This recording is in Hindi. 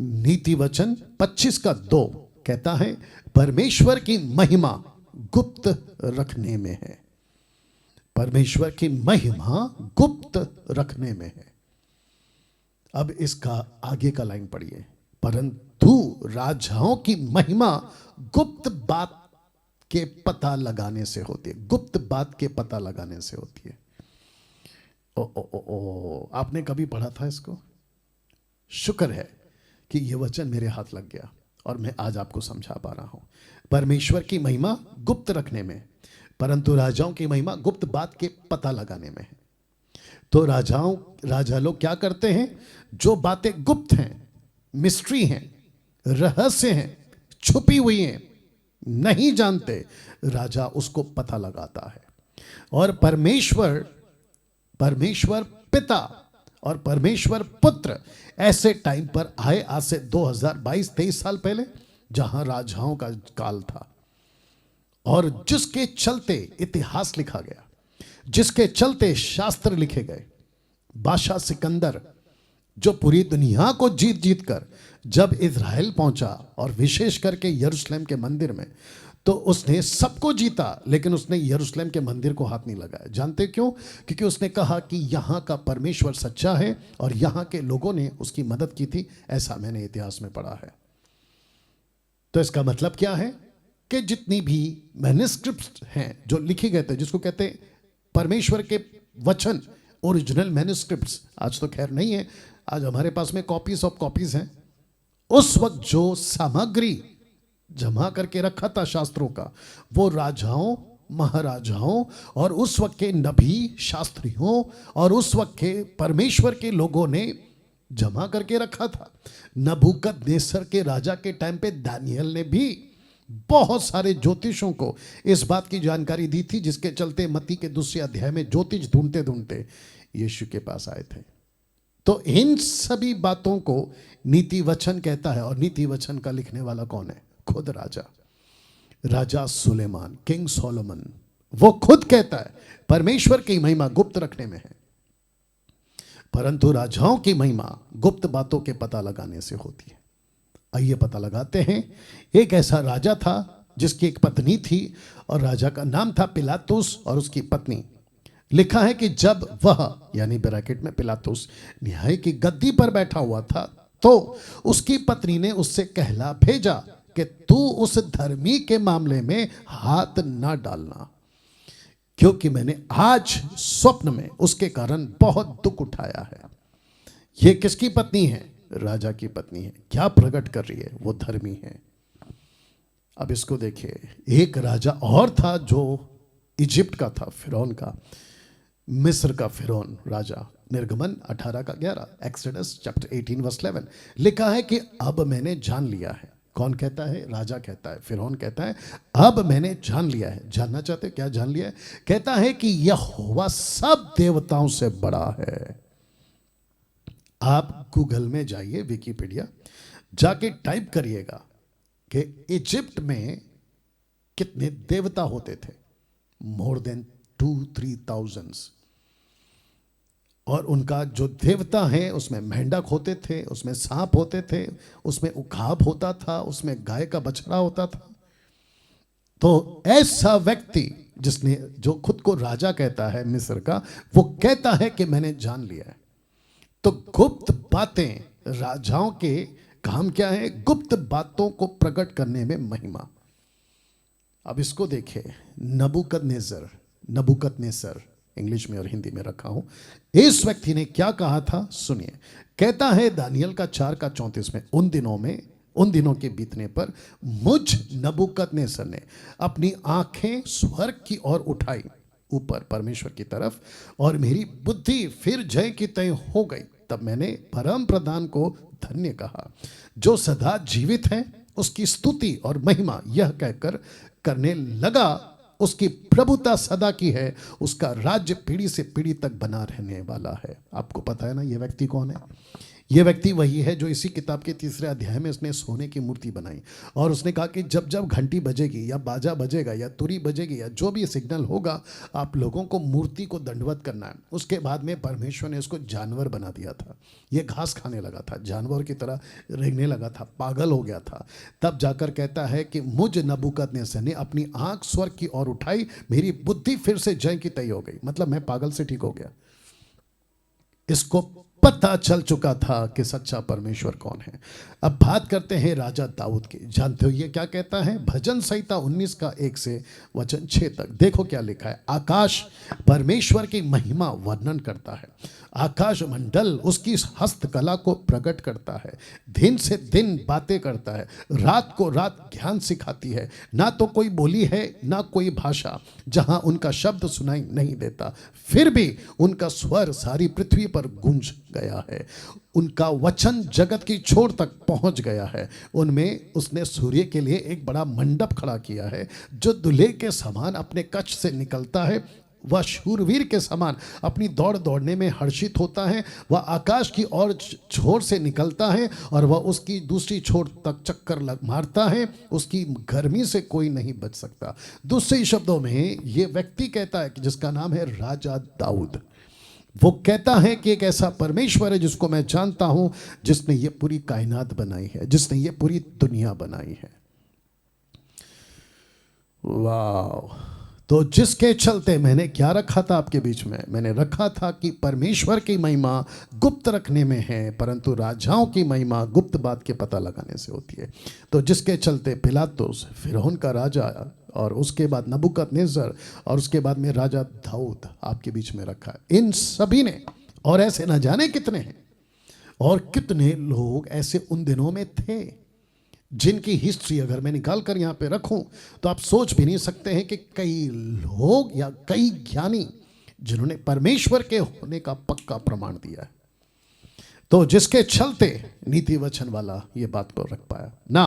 नीति वचन 25:2 कहता है, परमेश्वर की महिमा गुप्त रखने में है। परमेश्वर की महिमा गुप्त रखने में है। अब इसका आगे का लाइन पढ़िए, परंतु राजाओं की महिमा गुप्त बात के पता लगाने से होती है। गुप्त बात के पता लगाने से होती है। आपने कभी पढ़ा था इसको? शुक्र है कि यह वचन मेरे हाथ लग गया और मैं आज आपको समझा पा रहा हूं। परमेश्वर की महिमा गुप्त रखने में, परंतु राजाओं की महिमा गुप्त बात के पता लगाने में है। तो राजा लोग क्या करते हैं? जो बातें गुप्त हैं, मिस्ट्री हैं, रहस्य हैं, छुपी हुई हैं, नहीं जानते, राजा उसको पता लगाता है। और परमेश्वर पिता और परमेश्वर पुत्र ऐसे टाइम पर आए, आज से 2022-23 साल पहले, जहां राजाओं का काल था और जिसके चलते इतिहास लिखा गया, जिसके चलते शास्त्र लिखे गए। बादशाह सिकंदर जो पूरी दुनिया को जीत कर जब इज़राइल पहुंचा और विशेष करके यरूशलेम के मंदिर में, तो उसने सबको जीता, लेकिन उसने यरूशलेम के मंदिर को हाथ नहीं लगाया। जानते क्यों? क्योंकि उसने कहा कि यहां का परमेश्वर सच्चा है और यहां के लोगों ने उसकी मदद की थी। ऐसा मैंने इतिहास में पढ़ा है। तो इसका मतलब क्या है कि जितनी भी मैन्युस्क्रिप्ट्स हैं जो लिखे गए थे, जिसको कहते हैं परमेश्वर के वचन, ओरिजिनल मैन्युस्क्रिप्ट्स, आज तो खैर नहीं है, आज हमारे पास में कॉपीज ऑफ कॉपीज हैं। उस वक्त जो सामग्री जमा करके रखा था शास्त्रों का, वो राजाओं, महाराजाओं और उस वक्त के नबी, शास्त्रियों और उस वक्त के परमेश्वर के लोगों ने जमा करके रखा था। नबूकदनेस्सर के राजा के टाइम पे दानियल ने भी बहुत सारे ज्योतिषों को इस बात की जानकारी दी थी, जिसके चलते मत्ती के 2 अध्याय में ज्योतिष ढूंढते ढूंढते यीशु के पास आए थे। तो इन सभी बातों को नीति वचन कहता है। और नीति वचन का लिखने वाला कौन है? खुद राजा सुलेमान, किंग सोलोमन। वो खुद कहता है परमेश्वर की महिमा गुप्त रखने में है, परंतु राजाओं की महिमा गुप्त बातों के पता लगाने से होती है। आइए पता लगाते हैं। एक ऐसा राजा था जिसकी एक पत्नी थी और राजा का नाम था पिलातुस और उसकी पत्नी। लिखा है कि जब वह, यानी ब्रैकेट में पिलातुस, न्याय की गद्दी पर बैठा हुआ था, तो उसकी पत्नी ने उससे कहला भेजा कि तू उस धर्मी के मामले में हाथ ना डालना, क्योंकि मैंने आज स्वप्न में उसके कारण बहुत दुख उठाया है। यह किसकी पत्नी है? राजा की पत्नी है। क्या प्रकट कर रही है? वो धर्मी है। अब इसको देखिए, एक राजा और था जो इजिप्ट का था, फिरौन का, मिस्र का फिरौन राजा। निर्गमन 18:11, एक्सोडस चैप्टर 18:11 लिखा है कि अब मैंने जान लिया है। कौन कहता है? राजा कहता है, फिरौन कहता है अब मैंने जान लिया है। जानना चाहते क्या जान लिया है? कहता है कि यहोवा सब देवताओं से बड़ा है। आप गूगल में जाइए, विकिपीडिया जाके टाइप करिएगा कि इजिप्ट में कितने देवता होते थे। मोर देन 2-3 और उनका जो देवता है उसमें मेंढक होते थे, उसमें सांप होते थे, उसमें उखाब होता था, उसमें गाय का बछड़ा होता था। तो ऐसा व्यक्ति जिसने, जो खुद को राजा कहता है मिस्र का, वो कहता है कि मैंने जान लिया है। तो गुप्त बातें, राजाओं के काम क्या है? गुप्त बातों को प्रकट करने में महिमा। अब इसको देखिए, नबूकदनेस्सर इंग्लिश में और हिंदी में रखा हूं। इस व्यक्ति ने क्या कहा था सुनिए। कहता है दानियल का 4:34 में, उन दिनों के बीतने पर मुझ नबूकदनेस्सर ने अपनी आंखें स्वर्ग की ओर उठाई, ऊपर परमेश्वर की तरफ, और मेरी बुद्धि फिर जय की तय हो गई। तब मैंने परम प्रधान को धन्य कहा, जो सदा जीवित है, उसकी स्तुति और महिमा यह कहकर करने लगा, उसकी प्रभुता सदा की है, उसका राज्य पीढ़ी से पीढ़ी तक बना रहने वाला है। आपको पता है ना ये व्यक्ति कौन है? ये व्यक्ति वही है जो इसी किताब के 3 अध्याय में उसने सोने की मूर्ति बनाई और उसने कहा कि जब जब घंटी बजेगी या बाजा बजेगा या तुरी बजेगी या जो भी सिग्नल होगा, आप लोगों को मूर्ति को दंडवत करना है। उसके बाद में परमेश्वर ने उसको जानवर बना दिया था। ये घास खाने लगा था, जानवर की तरह रेंगने लगा था, पागल हो गया था। तब जाकर कहता है कि मुझ नबूकदनेस्सर ने अपनी आंख स्वर्ग की ओर उठाई, मेरी बुद्धि फिर से जय की तय हो गई। मतलब मैं पागल से ठीक हो गया। इसको पता चल चुका था कि सच्चा परमेश्वर कौन है। अब बात करते हैं राजा दाऊद की। जानते हो ये क्या कहता है? भजन संहिता 19 का 1 से वचन 6 तक देखो क्या लिखा है। आकाश परमेश्वर की महिमा वर्णन करता है, आकाश मंडल उसकी हस्तकला को प्रकट करता है। दिन से दिन बातें करता है, रात को रात ज्ञान सिखाती है। ना तो कोई बोली है ना कोई भाषा जहां उनका शब्द सुनाई नहीं देता, फिर भी उनका स्वर सारी पृथ्वी पर गूंज गया है। उनका वचन जगत की छोर तक पहुंच गया है। उनमें उसने सूर्य के लिए एक बड़ा मंडप खड़ा किया है जो दूल्हे के समान अपने कक्ष से निकलता है। वह शूरवीर के समान अपनी दौड़ दौड़ने में हर्षित होता है। वह आकाश की ओर छोर से निकलता है और वह उसकी दूसरी छोर तक चक्कर मारता है। उसकी गर्मी से कोई नहीं बच सकता। दूसरे शब्दों में ये व्यक्ति कहता है कि जिसका नाम है राजा दाऊद, वो कहता है कि एक ऐसा परमेश्वर है जिसको मैं जानता हूं, जिसने ये पूरी कायनात बनाई है, जिसने ये पूरी दुनिया बनाई है। वाह! तो जिसके चलते मैंने क्या रखा था आपके बीच में? मैंने रखा था कि परमेश्वर की महिमा गुप्त रखने में है, परंतु राजाओं की महिमा गुप्त बात के पता लगाने से होती है। तो जिसके चलते पिलातुस, फिरौन का राजा, और उसके बाद नबूकदनेस्सर, और उसके बाद में राजा दाऊद आपके बीच में रखा है। इन सभी ने, और ऐसे न जाने कितने हैं और कितने लोग ऐसे उन दिनों में थे जिनकी हिस्ट्री अगर मैं निकाल कर यहाँ पे रखूं तो आप सोच भी नहीं सकते हैं कि कई लोग या कई ज्ञानी जिन्होंने परमेश्वर के होने का पक्का प्रमाण दिया है। तो जिसके चलते नीति वचन वाला ये बात को रख पाया ना।